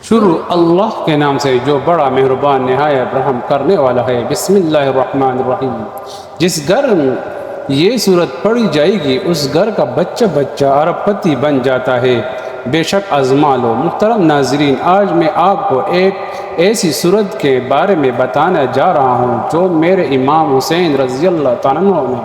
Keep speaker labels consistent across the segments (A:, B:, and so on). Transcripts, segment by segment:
A: شروع اللہ کے نام سے جو بڑا مہربان نہایت رحم کرنے والا ہے۔ بسم اللہ الرحمن الرحیم۔ جس گھر میں یہ سورت پڑھی جائے گی اس گھر کا بچہ بچہ ارب پتی بن جاتا ہے۔ بے شک ازما لو۔ محترم ناظرین، آج میں آپ کو ایک ایسی سورت کے بارے میں بتانے جا رہا ہوں جو میرے امام حسین رضی اللہ تعالیٰ عنہ نے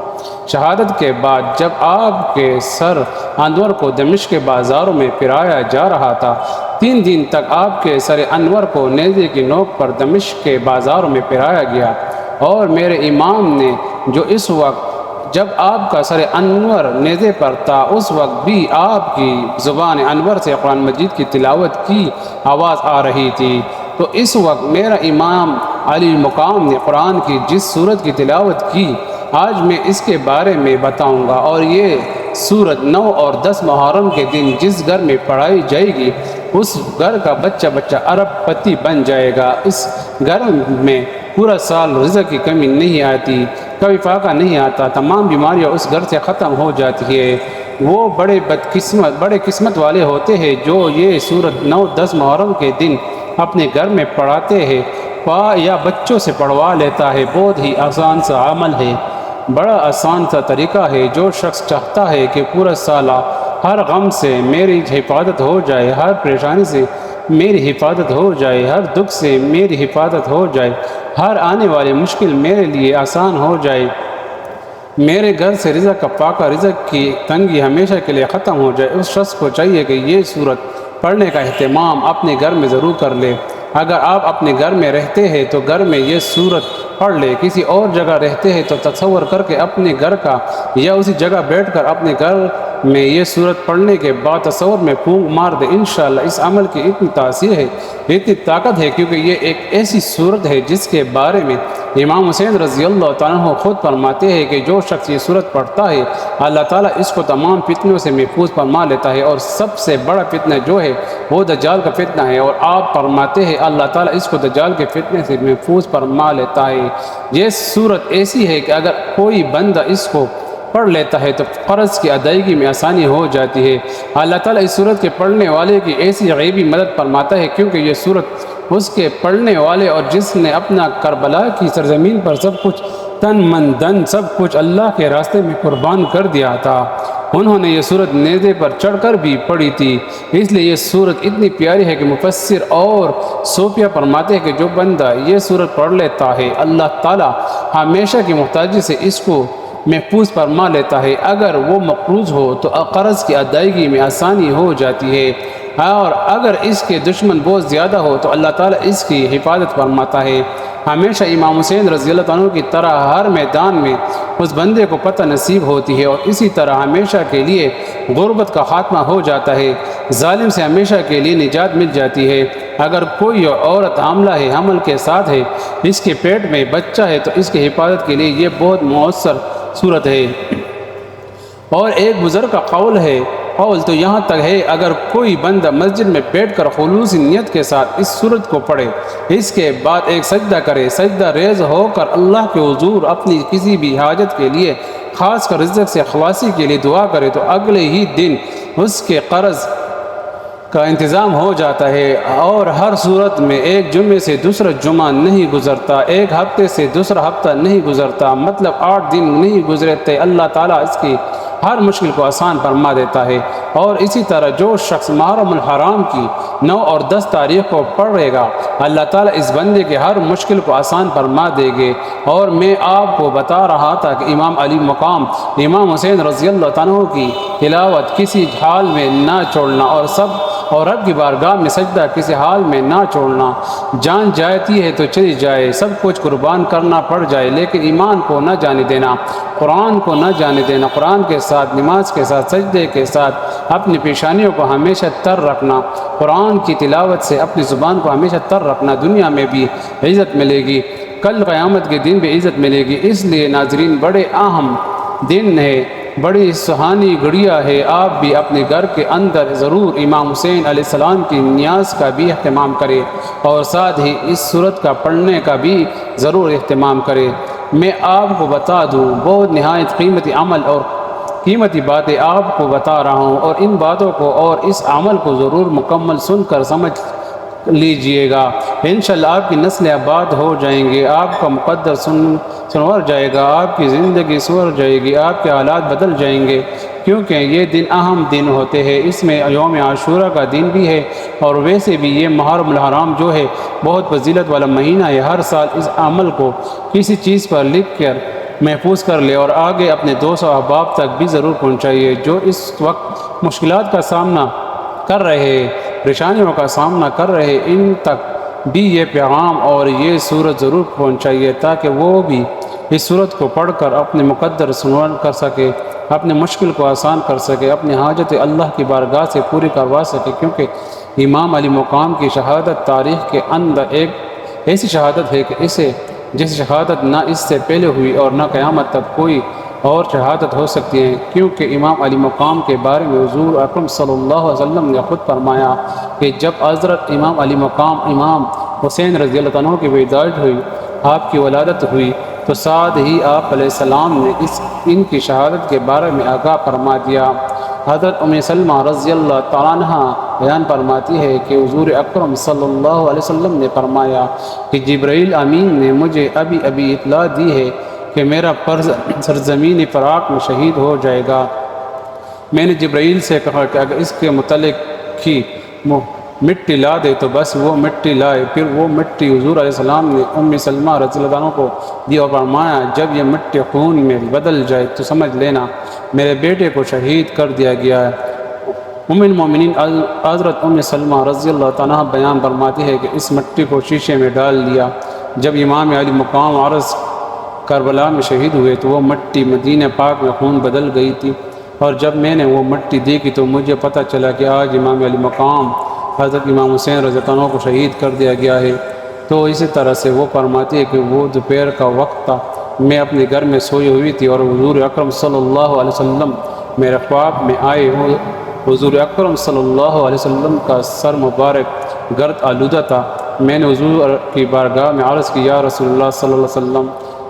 A: شہادت کے بعد جب آپ کے سر انور کو دمشق کے بازاروں میں پھرایا جا رہا تھا، 3 دن تک آپ کے سر انور کو نیزے کی نوک پر دمشق کے بازاروں میں پھرایا گیا، اور میرے امام نے جو اس وقت جب آپ کا سر انور نیزے پر تھا اس وقت بھی آپ کی زبان انور سے قرآن مجید کی تلاوت کی آواز آ رہی تھی، تو اس وقت میرا امام علی مقام نے قرآن کی جس سورت کی تلاوت کی آج میں اس کے بارے میں بتاؤں گا، اور یہ سورت 9 اور 10 محرم کے دن جس گھر میں پڑھائی جائے گی اس گھر کا بچہ بچہ ارب پتی بن جائے گا۔ اس گھر میں پورا سال رزق کی کمی نہیں آتی، کبھی فاقہ نہیں آتا، تمام بیماریاں اس گھر سے ختم ہو جاتی ہے۔ وہ بڑے قسمت والے ہوتے ہیں جو یہ سورت 9 10 محرم کے دن اپنے گھر میں پڑھاتے ہیں یا بچوں سے پڑھوا لیتا ہے۔ بہت ہی آسان سا عمل ہے، بڑا آسان سا طریقہ ہے۔ جو شخص چاہتا ہے کہ پورا سال ہر غم سے میری حفاظت ہو جائے، ہر پریشانی سے میری حفاظت ہو جائے، ہر دکھ سے میری حفاظت ہو جائے، ہر آنے والی مشکل میرے لیے آسان ہو جائے، میرے گھر سے رزق کا پاکا رزق کی تنگی ہمیشہ کے لیے ختم ہو جائے، اس شخص کو چاہیے کہ یہ سورت پڑھنے کا اہتمام اپنے گھر میں ضرور کر لے۔ اگر آپ اپنے گھر میں رہتے ہیں تو گھر میں یہ سورت پڑھ لے، کسی اور جگہ رہتے ہیں تو تصور کر کے اپنے گھر کا یا اسی جگہ بیٹھ کر اپنے گھر میں یہ سورت پڑھنے کے بعد تصور میں پھونک مار دے۔ انشاءاللہ اس عمل کی اتنی تاثیر ہے، اتنی طاقت ہے، کیونکہ یہ ایک ایسی سورت ہے جس کے بارے میں امام حسین رضی اللہ تعالیٰ عنہ خود فرماتے ہیں کہ جو شخص یہ سورت پڑھتا ہے اللہ تعالیٰ اس کو تمام فتنوں سے محفوظ فرما لیتا ہے، اور سب سے بڑا فتنہ جو ہے وہ دجال کا فتنہ ہے، اور آپ فرماتے ہیں اللہ تعالیٰ اس کو دجال کے فتنے سے محفوظ فرما لیتا ہے۔ یہ سورت ایسی ہے کہ اگر کوئی بندہ اس کو پڑھ لیتا ہے تو قرض کی ادائیگی میں آسانی ہو جاتی ہے۔ اللہ تعالیٰ اس سورت کے پڑھنے والے کی ایسی غیبی مدد فرماتا ہے کیونکہ یہ سورت اس کے پڑھنے والے اور جس نے اپنا کربلا کی سرزمین پر سب کچھ تن من دن سب کچھ اللہ کے راستے میں قربان کر دیا تھا، انہوں نے یہ سورت نیزے پر چڑھ کر بھی پڑھی تھی۔ اس لیے یہ سورت اتنی پیاری ہے کہ مفسر اور صوفیہ فرماتے ہیں کہ جو بندہ یہ سورت پڑھ لیتا ہے اللہ تعالیٰ ہمیشہ کی محتاجی سے اس کو محفوظ فرما لیتا ہے۔ اگر وہ مقروض ہو تو قرض کی ادائیگی میں آسانی ہو جاتی ہے، اور اگر اس کے دشمن بہت زیادہ ہو تو اللہ تعالیٰ اس کی حفاظت فرماتا ہے۔ ہمیشہ امام حسین رضی اللہ عنہ کی طرح ہر میدان میں اس بندے کو فتح نصیب ہوتی ہے، اور اسی طرح ہمیشہ کے لیے غربت کا خاتمہ ہو جاتا ہے، ظالم سے ہمیشہ کے لیے نجات مل جاتی ہے۔ اگر کوئی عورت حاملہ ہے، حمل کے ساتھ ہے، اس کے پیٹ میں بچہ ہے تو اس کی حفاظت کے لیے یہ بہت مؤثر صورت ہے۔ اور ایک بزرگ کا قول تو یہاں تک ہے، اگر کوئی بندہ مسجد میں بیٹھ کر خلوص نیت کے ساتھ اس سورت کو پڑھے، اس کے بعد ایک سجدہ کرے، سجدہ ریز ہو کر اللہ کے حضور اپنی کسی بھی حاجت کے لیے، خاص کر رزق سے خلاصی کے لیے دعا کرے، تو اگلے ہی دن اس کے قرض کا انتظام ہو جاتا ہے۔ اور ہر صورت میں ایک جمعے سے دوسرا جمعہ نہیں گزرتا، ایک ہفتے سے دوسرا ہفتہ نہیں گزرتا، مطلب 8 دن نہیں گزرتے، اللہ تعالیٰ اس کی ہر مشکل کو آسان فرما دیتا ہے۔ اور اسی طرح جو شخص محرم الحرام کی 9 اور 10 تاریخ کو پڑھے گا اللہ تعالیٰ اس بندے کے ہر مشکل کو آسان فرما دے گے۔ اور میں آپ کو بتا رہا تھا کہ امام علی مقام امام حسین رضی اللہ عنہ کی تلاوت کسی حال میں نہ چھوڑنا، اور رب کی بارگاہ میں سجدہ کسی حال میں نہ چھوڑنا۔ جان جاتی ہے تو چلی جائے، سب کچھ قربان کرنا پڑ جائے، لیکن ایمان کو نہ جانے دینا، قرآن کو نہ جانے دینا، قرآن کے ساتھ، نماز کے ساتھ، سجدے کے ساتھ اپنی پیشانیوں کو ہمیشہ تر رکھنا، قرآن کی تلاوت سے اپنی زبان کو ہمیشہ تر رکھنا، دنیا میں بھی عزت ملے گی، کل قیامت کے دن بھی عزت ملے گی۔ اس لیے ناظرین بڑے اہم دن ہے، بڑی سہانی گھڑیاں ہے، آپ بھی اپنے گھر کے اندر ضرور امام حسین علیہ السلام کی نیاز کا بھی اہتمام کرے، اور ساتھ ہی اس سورت کا پڑھنے کا بھی ضرور اہتمام کرے۔ میں آپ کو بتا دوں بہت نہایت قیمتی عمل اور قیمتی باتیں آپ کو بتا رہا ہوں، اور ان باتوں کو اور اس عمل کو ضرور مکمل سن کر سمجھ لیجئے گا۔ انشاءاللہ آپ کی نسلیں آباد ہو جائیں گے، آپ کا مقدر سنور جائے گا، آپ کی زندگی سنور جائے گی، آپ کے حالات بدل جائیں گے، کیونکہ یہ دن اہم دن ہوتے ہیں۔ اس میں یوم عاشورہ کا دن بھی ہے، اور ویسے بھی یہ محرم الحرام جو ہے بہت فضیلت والا مہینہ ہے۔ ہر سال اس عمل کو کسی چیز پر لکھ کر محفوظ کر لے اور آگے اپنے دوست و احباب تک بھی ضرور پہنچائیے۔ جو اس وقت مشکلات کا سامنا کر رہے، پریشانیوں کا سامنا کر رہے، ان تک بھی یہ پیغام اور یہ صورت ضرور پہنچائیے، تاکہ وہ بھی اس صورت کو پڑھ کر اپنے مقدر سنور کر سکے، اپنے مشکل کو آسان کر سکے، اپنی حاجت اللہ کی بارگاہ سے پوری کروا سکے، کیونکہ امام علی مقام کی شہادت تاریخ کے اندر ایک ایسی شہادت ہے کہ جیسی شہادت نہ اس سے پہلے ہوئی اور نہ قیامت تک کوئی اور شہادت ہو سکتی ہے، کیونکہ امام علی مقام کے بارے میں حضور اکرم صلی اللہ علیہ وسلم نے خود فرمایا کہ جب حضرت امام علی مقام امام حسین رضی اللہ عنہ کی پیدائش ہوئی، آپ کی ولادت ہوئی، تو ساتھ ہی آپ علیہ السلام نے ان کی شہادت کے بارے میں آگاہ فرما دیا۔ حضرت ام سلمہ رضی اللہ تعالیٰ عنہ بیان فرماتی ہے کہ حضور اکرم صلی اللہ علیہ وسلم نے فرمایا کہ جبرائیل امین نے مجھے ابھی اطلاع دی ہے کہ میرا فرز سرزمین فراق میں شہید ہو جائے گا۔ میں نے جبرائیل سے کہا کہ اگر اس کے متعلق کی مٹی لا دے تو بس وہ مٹی لائے۔ پھر وہ مٹی حضور علیہ السلام نے ام سلمہ رضی اللہ عنہ کو دی اور فرمایا جب یہ مٹی خون میں بدل جائے تو سمجھ لینا میرے بیٹے کو شہید کر دیا گیا ہے۔ ام المومنین حضرت ام سلمہ رضی اللہ عنہ بیان فرماتی ہے کہ اس مٹی کو شیشے میں ڈال دیا۔ جب امام علی مقام عرض کربلا میں شہید ہوئے تو وہ مٹی مدینہ پاک میں خون بدل گئی تھی، اور جب میں نے وہ مٹی دیکھی تو مجھے پتہ چلا کہ آج امام علی مقام حضرت امام حسین رضی اللہ عنہ کو شہید کر دیا گیا ہے۔ تو اسی طرح سے وہ فرماتی ہے کہ وہ دوپہر کا وقت تھا، میں اپنے گھر میں سوئی ہوئی تھی اور حضور اکرم صلی اللہ علیہ وسلم میرے خواب میں آئے۔ حضور اکرم صلی اللہ علیہ وسلم کا سر مبارک گرد آلودہ تھا۔ میں نے حضور کی بارگاہ میں عرض کی یا رسول اللہ صلی اللہ علیہ وسلم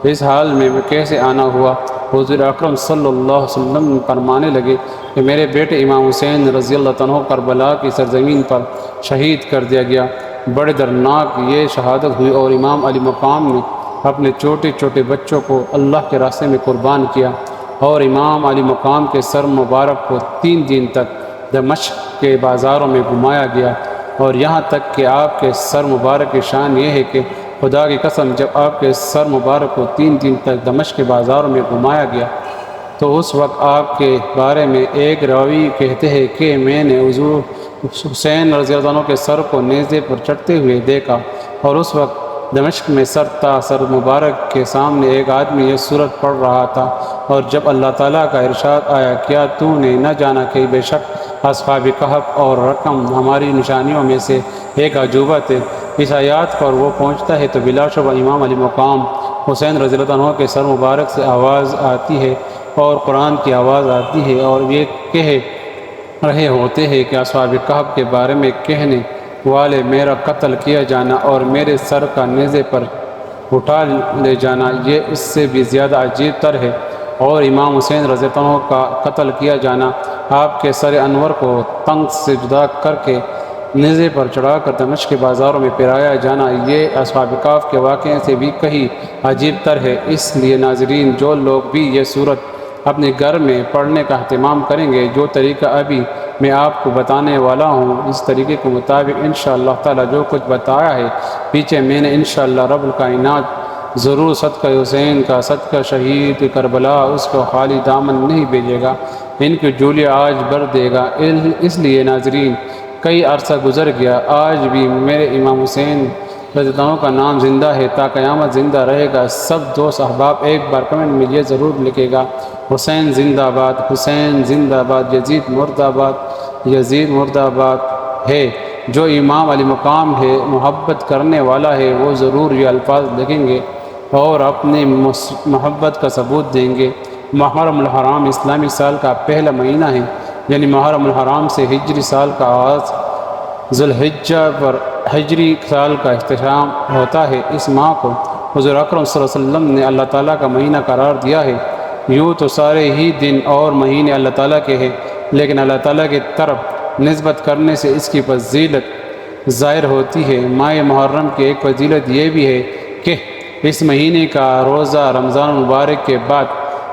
A: اس حال میں کیسے آنا ہوا؟ حضور اکرم صلی اللہ علیہ وسلم فرمانے لگے کہ میرے بیٹے امام حسین رضی اللہ عنہ کربلا کی سرزمین پر شہید کر دیا گیا۔ بڑے دردناک یہ شہادت ہوئی اور امام علی مقام نے اپنے چھوٹے چھوٹے بچوں کو اللہ کے راستے میں قربان کیا، اور امام علی مقام کے سر مبارک کو 3 دن تک دمشق کے بازاروں میں گھمایا گیا، اور یہاں تک کہ آپ کے سر مبارک کی شان یہ ہے کہ خدا کی قسم جب آپ کے سر مبارک کو 3 دن تک دمشق کے بازاروں میں گھمایا گیا تو اس وقت آپ کے بارے میں ایک راوی کہتے ہیں کہ میں نے حضور حسین رضی اللہ عنہ کے سر کو نیزے پر چڑھتے ہوئے دیکھا، اور اس وقت دمشق میں سر مبارک کے سامنے ایک آدمی یہ سورت پڑھ رہا تھا، اور جب اللہ تعالیٰ کا ارشاد آیا کیا تو نے نہ جانا کہ بے شک اصحاب کہف اور رقم ہماری نشانیوں میں سے ایک عجوبہ تھے۔ اس آیات پر وہ پہنچتا ہے تو بلا شبہ امام علی مقام حسین رضی اللہ عنہ کے سر مبارک سے آواز آتی ہے اور قرآن کی آواز آتی ہے، اور یہ کہہ رہے ہوتے ہیں کہ اصحاب کہف کے بارے میں کہنے والے میرا قتل کیا جانا اور میرے سر کا نیزے پر اٹھا لے جانا یہ اس سے بھی زیادہ عجیب تر ہے، اور امام حسین رضی اللہ عنہ کا قتل کیا جانا، آپ کے سر انور کو تنگ سے جدا کر کے نیزے پر چڑھا کر دمشق کے بازاروں میں پھرایا جانا یہ اصحاب کہف کے واقعے سے بھی کہیں عجیب تر ہے۔ اس لیے ناظرین جو لوگ بھی یہ صورت اپنے گھر میں پڑھنے کا اہتمام کریں گے، جو طریقہ ابھی میں آپ کو بتانے والا ہوں اس طریقے کے مطابق انشاءاللہ تعالی جو کچھ بتایا ہے پیچھے میں نے انشاءاللہ رب الکائنات ضرور صدقہ حسین کا، صدقہ شہید کربلا اس کو خالی دامن نہیں بھیجے گا، ان کی جولیاں آج بھر دے گا۔ اس لیے ناظرین کئی عرصہ گزر گیا، آج بھی میرے امام حسین رضی اللہ عنہ کا نام زندہ ہے، تا قیامت زندہ رہے گا۔ سب دوست احباب ایک بار کمنٹ میں یہ ضرور لکھے گا حسین زندہ باد، حسین زندہ باد، یزید مرد آباد، یزید مرد آباد ہے۔ جو امام علی مقام ہے، محبت کرنے والا ہے، وہ ضرور یہ الفاظ لکھیں گے اور اپنے محبت کا ثبوت دیں گے۔ محرم الحرام اسلامی سال کا پہلا مہینہ ہے، یعنی محرم الحرام سے ہجری سال کا آغاز، ذوالحجہ پر ہجری سال کا اختتام ہوتا ہے۔ اس ماہ کو حضور اکرم صلی اللہ علیہ وسلم نے اللہ تعالیٰ کا مہینہ قرار دیا ہے۔ یوں تو سارے ہی دن اور مہینے اللہ تعالیٰ کے ہیں، لیکن اللہ تعالیٰ کی طرف نسبت کرنے سے اس کی فضیلت ظاہر ہوتی ہے۔ ماہ محرم کی ایک فضیلت یہ بھی ہے کہ اس مہینے کا روزہ رمضان المبارک کے بعد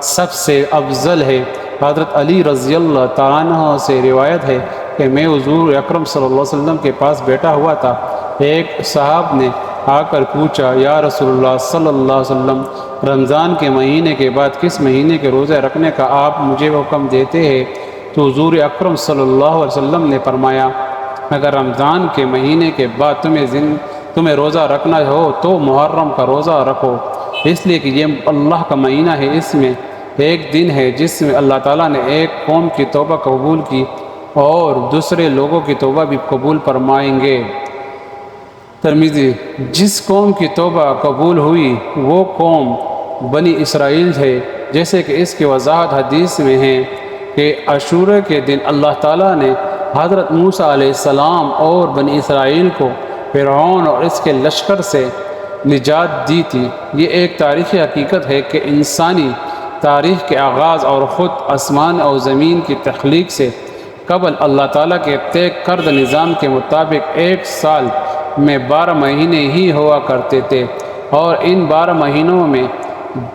A: سب سے افضل ہے۔ حضرت علی رضی اللہ تعالیٰ عنہ سے روایت ہے کہ میں حضور اکرم صلی اللہ علیہ وسلم کے پاس بیٹھا ہوا تھا، ایک صاحب نے آ کر پوچھا، یا رسول اللہ صلی اللہ علیہ وسلم، رمضان کے مہینے کے بعد کس مہینے کے روزے رکھنے کا آپ مجھے حکم دیتے ہیں؟ تو حضور اکرم صلی اللہ علیہ وسلم نے فرمایا، اگر رمضان کے مہینے کے بعد تمہیں روزہ رکھنا ہو تو محرم کا روزہ رکھو، اس لیے کہ یہ اللہ کا مہینہ ہے، اس میں ایک دن ہے جس میں اللہ تعالیٰ نے ایک قوم کی توبہ قبول کی اور دوسرے لوگوں کی توبہ بھی قبول فرمائیں گے۔ ترمذی، جس قوم کی توبہ قبول ہوئی وہ قوم بنی اسرائیل ہے، جیسے کہ اس کی وضاحت حدیث میں ہے کہ عاشورہ کے دن اللہ تعالیٰ نے حضرت موسیٰ علیہ السلام اور بنی اسرائیل کو فرعون اور اس کے لشکر سے نجات دی تھی۔ یہ ایک تاریخی حقیقت ہے کہ انسانی تاریخ کے آغاز اور خود آسمان اور زمین کی تخلیق سے قبل اللہ تعالیٰ کے طے کردہ نظام کے مطابق ایک سال میں 12 مہینے ہی ہوا کرتے تھے، اور ان 12 مہینوں میں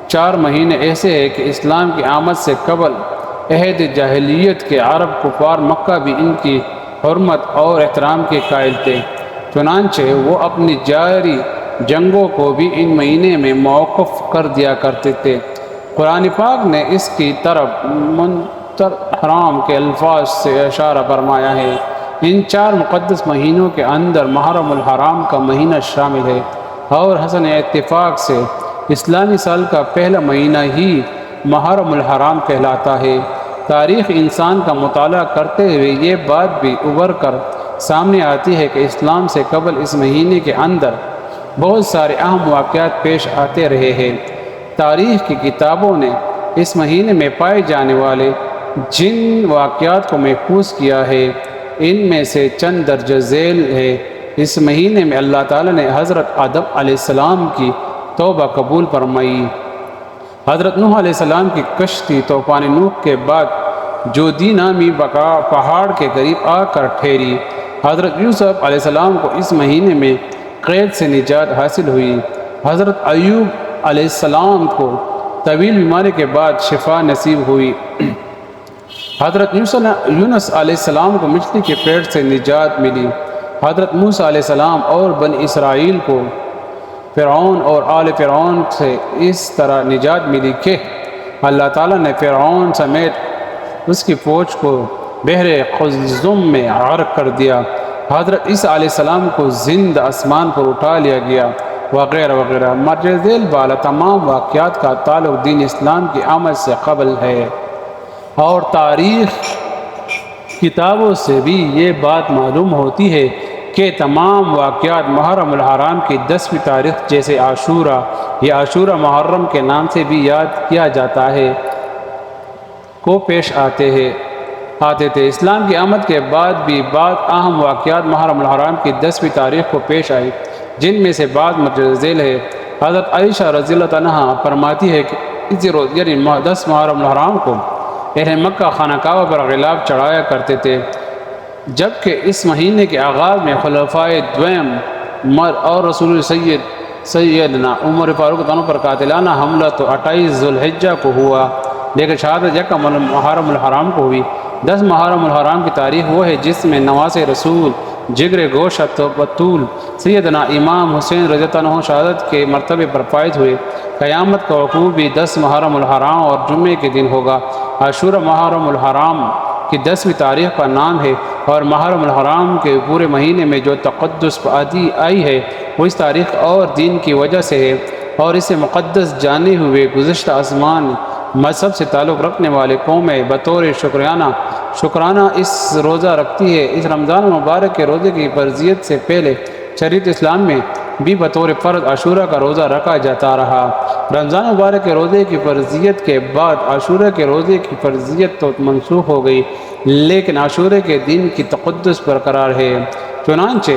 A: 4 مہینے ایسے ہیں کہ اسلام کی آمد سے قبل عہد جاہلیت کے عرب کفار مکہ بھی ان کی حرمت اور احترام کے قائل تھے، چنانچہ وہ اپنی جاری جنگوں کو بھی ان مہینے میں موقف کر دیا کرتے تھے۔ قرآن پاک نے اس کی طرف حرام کے الفاظ سے اشارہ فرمایا ہے۔ ان 4 مقدس مہینوں کے اندر محرم الحرام کا مہینہ شامل ہے، اور حسن اتفاق سے اسلامی سال کا پہلا مہینہ ہی محرم الحرام کہلاتا ہے۔ تاریخ انسان کا مطالعہ کرتے ہوئے یہ بات بھی ابھر کر سامنے آتی ہے کہ اسلام سے قبل اس مہینے کے اندر بہت سارے اہم واقعات پیش آتے رہے ہیں۔ تاریخ کی کتابوں نے اس مہینے میں پائے جانے والے جن واقعات کو محفوظ کیا ہے، ان میں سے چند درج ذیل ہے۔ اس مہینے میں اللہ تعالیٰ نے حضرت آدم علیہ السلام کی توبہ قبول فرمائی، حضرت نوح علیہ السلام کی کشتی طوفان نوح کے بعد جودی نامی پہاڑ کے قریب آ کر ٹھہری، حضرت یوسف علیہ السلام کو اس مہینے میں قید سے نجات حاصل ہوئی، حضرت ایوب علیہ السلام کو طویل بیماری کے بعد شفا نصیب ہوئی، حضرت یونس علیہ السلام کو مچھلی کے پیٹ سے نجات ملی، حضرت موسیٰ علیہ السلام اور بنی اسرائیل کو فرعون اور آل فرعون سے اس طرح نجات ملی کہ اللہ تعالیٰ نے فرعون سمیت اس کی فوج کو بحر قلزم میں غرق کر دیا، حضرت عیسیٰ علیہ السلام کو زندہ آسمان پر اٹھا لیا گیا، وغیرہ وغیرہ۔ مرج ذیل بالا تمام واقعات کا تعلق دین اسلام کی آمد سے قبل ہے، اور تاریخ کتابوں سے بھی یہ بات معلوم ہوتی ہے کہ تمام واقعات محرم الحرام کی 10ویں تاریخ جیسے عاشورہ یا عاشورہ محرم کے نام سے بھی یاد کیا جاتا ہے کو پیش آتے تھے۔ اسلام کی آمد کے بعد بھی بعض اہم واقعات محرم الحرام کی 10ویں تاریخ کو پیش آئی، جن میں سے بعض مدرج ذیل ہے۔ حضرت عائشہ رضی اللہ عنہا فرماتی ہے کہ اسی روز یعنی 10 محرم الحرام کو اہل مکہ خانہ کعبہ پر غلاب چڑھایا کرتے تھے، جبکہ اس مہینے کے آغاز میں خلفائے دویم عمر اور رسول سیدنا عمر فاروق عنہ پر قاتلانہ حملہ تو 28 ذوالحجہ کو ہوا، لیکن شہادت یکم محرم الحرام کو ہوئی۔ 10 محرم الحرام کی تاریخ وہ ہے جس میں نواز رسول جگر گوشت بطول سیدنا امام حسین رضی اللہ عنہ شہادت کے مرتبے پر فائز ہوئے۔ قیامت کا وقوع بھی 10 محرم الحرام اور جمعے کے دن ہوگا۔ عاشورہ محرم الحرام کی 10ویں تاریخ کا نام ہے، اور محرم الحرام کے پورے مہینے میں جو تقدس آئی ہے وہ اس تاریخ اور دین کی وجہ سے ہے، اور اسے مقدس جانے ہوئے گزشتہ آسمان مذہب سے تعلق رکھنے والے قومیں بطور شکرانہ اس روزہ رکھتی ہے۔ اس رمضان المبارک کے روزے کی فرضیت سے پہلے شریعت اسلام میں بھی بطور فرض عاشورہ کا روزہ رکھا جاتا رہا۔ رمضان مبارک کے روزے کی فرضیت کے بعد عاشورہ کے روزے کی فرضیت تو منسوخ ہو گئی، لیکن عاشورہ کے دن کی تقدس برقرار ہے۔ چنانچہ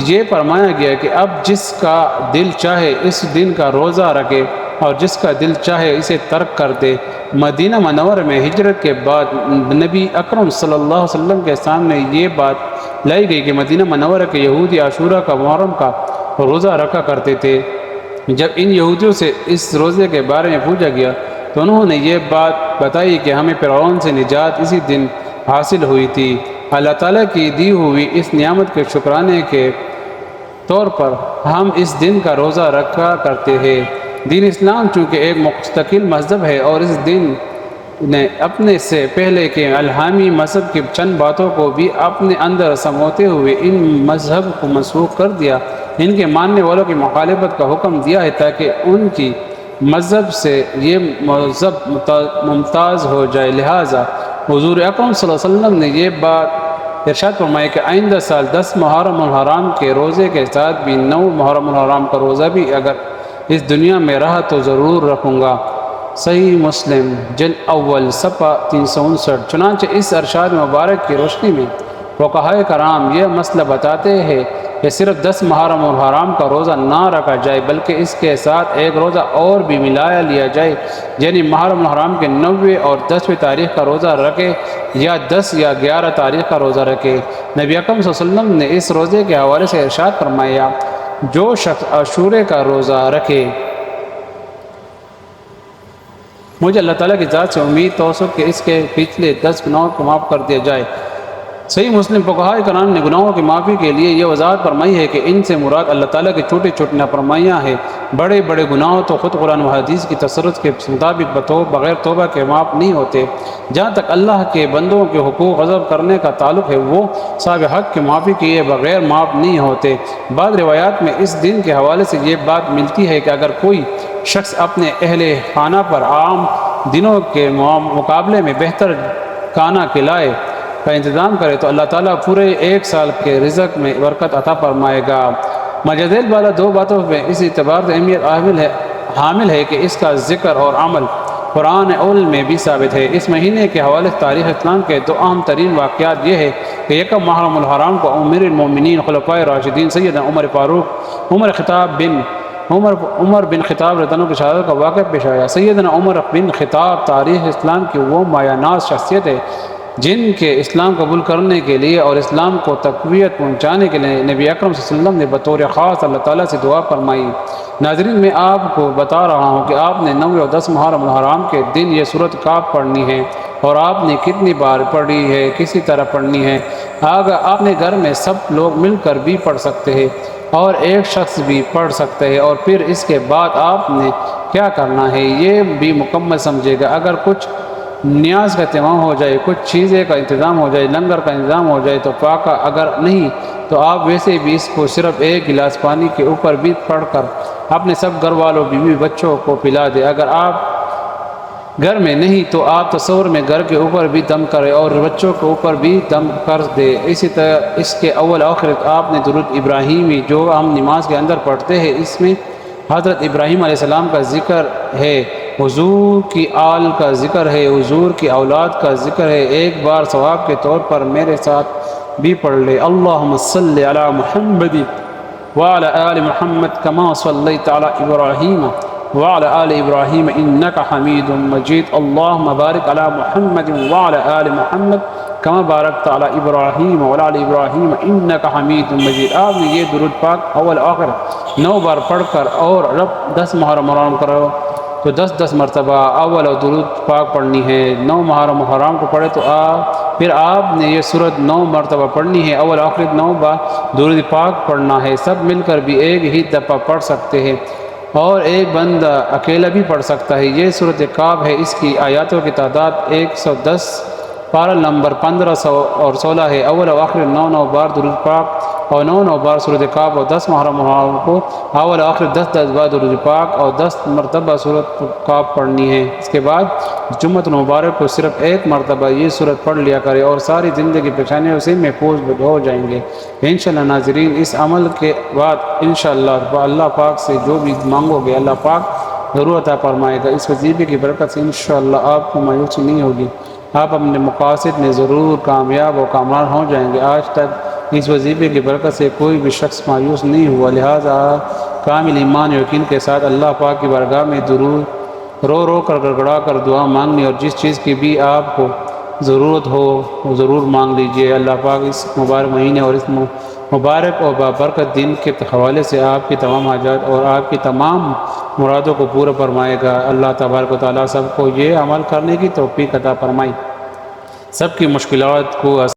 A: یہ فرمایا گیا کہ اب جس کا دل چاہے اس دن کا روزہ رکھے اور جس کا دل چاہے اسے ترک کر دے۔ مدینہ منورہ میں ہجرت کے بعد نبی اکرم صلی اللہ علیہ وسلم کے سامنے یہ بات لائی گئی کہ مدینہ منورہ کے یہودی عاشورہ کا محرم کا روزہ رکھا کرتے تھے۔ جب ان یہودیوں سے اس روزے کے بارے میں پوچھا گیا تو انہوں نے یہ بات بتائی کہ ہمیں فرعون سے نجات اسی دن حاصل ہوئی تھی۔ اللہ تعالیٰ کی دی ہوئی اس نعمت کے شکرانے کے طور پر ہم اس دن کا روزہ رکھا کرتے ہیں۔ دین اسلام چونکہ ایک مستقل مذہب ہے اور اس دن نے اپنے سے پہلے کے الہامی مذہب کی چند باتوں کو بھی اپنے اندر سموتے ہوئے ان مذہب کو منسوخ کر دیا، ان کے ماننے والوں کی مخالفت کا حکم دیا ہے تاکہ ان کی مذہب سے یہ مذہب ممتاز ہو جائے۔ لہٰذا حضور اکرم صلی اللہ علیہ وسلم نے یہ بات ارشاد فرمایا کہ آئندہ سال 10 محرم الحرام کے روزے کے ساتھ بھی 9 محرم الحرام کا روزہ بھی اگر اس دنیا میں رہا تو ضرور رکھوں گا۔ صحیح مسلم جلد اول صفحہ 359۔ چنانچہ اس ارشاد مبارک کی روشنی میں فقہائے کرام یہ مسئلہ بتاتے ہیں کہ صرف 10 محرم الحرام کا روزہ نہ رکھا جائے بلکہ اس کے ساتھ ایک روزہ اور بھی ملایا لیا جائے، یعنی محرم الحرام کے 9ویں اور 10ویں تاریخ کا روزہ رکھے یا 10 یا 11 تاریخ کا روزہ رکھے۔ نبی اکرم صلی اللہ علیہ وسلم نے اس روزے کے حوالے سے ارشاد فرمایا، جو شخص عاشورے کا روزہ رکھے مجھے اللہ تعالیٰ کی ذات سے امید توسط کہ اس کے پچھلے 10 گناہوں کو معاف کر دیا جائے۔ صحیح مسلم فقہائے کرام نے گناہوں کی معافی کے لیے یہ وضاحت فرمائی ہے کہ ان سے مراد اللہ تعالیٰ کی چھوٹی چھوٹی نافرمائیاں ہیں۔ بڑے بڑے گناہوں تو خود قرآن و حدیث کی تصرف کے مطابق بغیر توبہ کے معاف نہیں ہوتے۔ جہاں تک اللہ کے بندوں کے حقوق غضب کرنے کا تعلق ہے وہ صاحب حق کی معافی کیے بغیر معاف نہیں ہوتے۔ بعض روایات میں اس دن کے حوالے سے یہ بات ملتی ہے کہ اگر کوئی شخص اپنے اہل خانہ پر عام دنوں کے مقابلے میں بہتر کھانا کھلائے کا انتظام کرے تو اللہ تعالیٰ پورے 1 سال کے رزق میں برکت عطا فرمائے گا۔ مجدل والا 2 باتوں میں اس اعتبار سے اہمیت حامل ہے کہ اس کا ذکر اور عمل قرآن اول میں بھی ثابت ہے۔ اس مہینے کے حوالے سے تاریخ اسلام کے 2 اہم ترین واقعات یہ ہے کہ یکم محرم الحرام کو امیر المومنین خلفائے راشدین سیدنا عمر فاروق عمر بن خطاب رضی اللہ عنہ کی شہادت کا واقعہ پیش آیا۔ سیدنا عمر بن خطاب تاریخ اسلام کی وہ مایہ ناز شخصیت ہے جن کے اسلام قبول کرنے کے لیے اور اسلام کو تقویت پہنچانے کے لیے نبی اکرم صلی اللہ علیہ وسلم نے بطور خاص اللہ تعالیٰ سے دعا فرمائی۔ ناظرین میں آپ کو بتا رہا ہوں کہ آپ نے 9 اور 10 محرم الحرام کے دن یہ سورۃ کاف پڑھنی ہے، اور آپ نے کتنی بار پڑھی ہے، کسی طرح پڑھنی ہے۔ آپ نے گھر میں سب لوگ مل کر بھی پڑھ سکتے ہیں اور ایک شخص بھی پڑھ سکتے ہیں، اور پھر اس کے بعد آپ نے کیا کرنا ہے یہ بھی مکمل سمجھے گا۔ اگر کچھ نیاز کا اہتمام ہو جائے، کچھ چیزیں کا انتظام ہو جائے، لنگر کا انتظام ہو جائے تو پاکا، اگر نہیں تو آپ ویسے بھی اس کو صرف 1 گلاس پانی کے اوپر بھی پڑھ کر اپنے سب گھر والوں بیوی بچوں کو پلا دے۔ اگر آپ گھر میں نہیں تو آپ تصور میں گھر کے اوپر بھی دم کرے اور بچوں کے اوپر بھی دم کر دے۔ اسی طرح اس کے اول آخر آپ نے درود ابراہیمی جو ہم نماز کے اندر پڑھتے ہیں، اس میں حضرت ابراہیم علیہ السلام کا ذکر ہے، حضور کی آل کا ذکر ہے، حضور کی اولاد کا ذکر ہے۔ ایک بار ثواب کے طور پر میرے ساتھ بھی پڑھ لے، اللہم صلی علی محمد وعلی آل محمد کما صلیت علی ابراہیم وعلی آل ابراہیم انک حمید مجید، اللہم بارک علی محمد وعلی آل محمد کما بارکت علی ابراہیم وعلی آل ابراہیم انک حمید مجید۔ آپ نے یہ درود پاک اول آخر 9 بار پڑھ کر اور رب 10 محرم الحرام کرو تو 10 مرتبہ اول اور درود پاک پڑھنی ہے۔ 9 محرم الحرام کو پڑھے تو پھر آپ نے یہ سورت 9 مرتبہ پڑھنی ہے، اول آخر 9 بار درود پاک پڑھنا ہے۔ سب مل کر بھی ایک ہی دفعہ پڑھ سکتے ہیں اور ایک بندہ اکیلا بھی پڑھ سکتا ہے۔ یہ سورت کاف ہے، اس کی آیاتوں کی تعداد 110، پارہ نمبر 1516 ہے۔ اول و آخر 9 بار درود پاک اور 9 بار سورت کاف اور 10 محرم الحرام کو اول و آخر 10 بار درود پاک اور 10 مرتبہ سورت کاف پڑھنی ہے۔ اس کے بعد جمعۃ المبارک کو صرف 1 مرتبہ یہ سورت پڑھ لیا کرے اور ساری زندگی پریشانیوں سے محفوظ ہو جائیں گے انشاءاللہ۔ ناظرین، اس عمل کے بعد انشاءاللہ اللہ پاک سے جو بھی مانگو گے اللہ پاک ضرور عطا فرمائے گا۔ اس وظیفے کی برکت سے انشاءاللہ آپ کو مایوسی نہیں ہوگی، آپ اپنے مقاصد میں ضرور کامیاب و کامران ہو جائیں گے۔ آج تک اس وظیفے کی برکت سے کوئی بھی شخص مایوس نہیں ہوا، لہٰذا کامل ایمان و یقین کے ساتھ اللہ پاک کی بارگاہ میں درود رو کر گڑگڑا کر دعا مانگنی، اور جس چیز کی بھی آپ کو ضرورت ہو وہ ضرور مانگ لیجئے۔ اللہ پاک اس مبارک مہینے اور اس مبارک اور بابرکت دن کے حوالے سے آپ کی تمام حاجات اور آپ کی تمام مرادوں کو پورا فرمائے گا۔ اللہ تبارک و تعالیٰ سب کو یہ عمل کرنے کی توفیق عطا فرمائے، سب کی مشکلات کو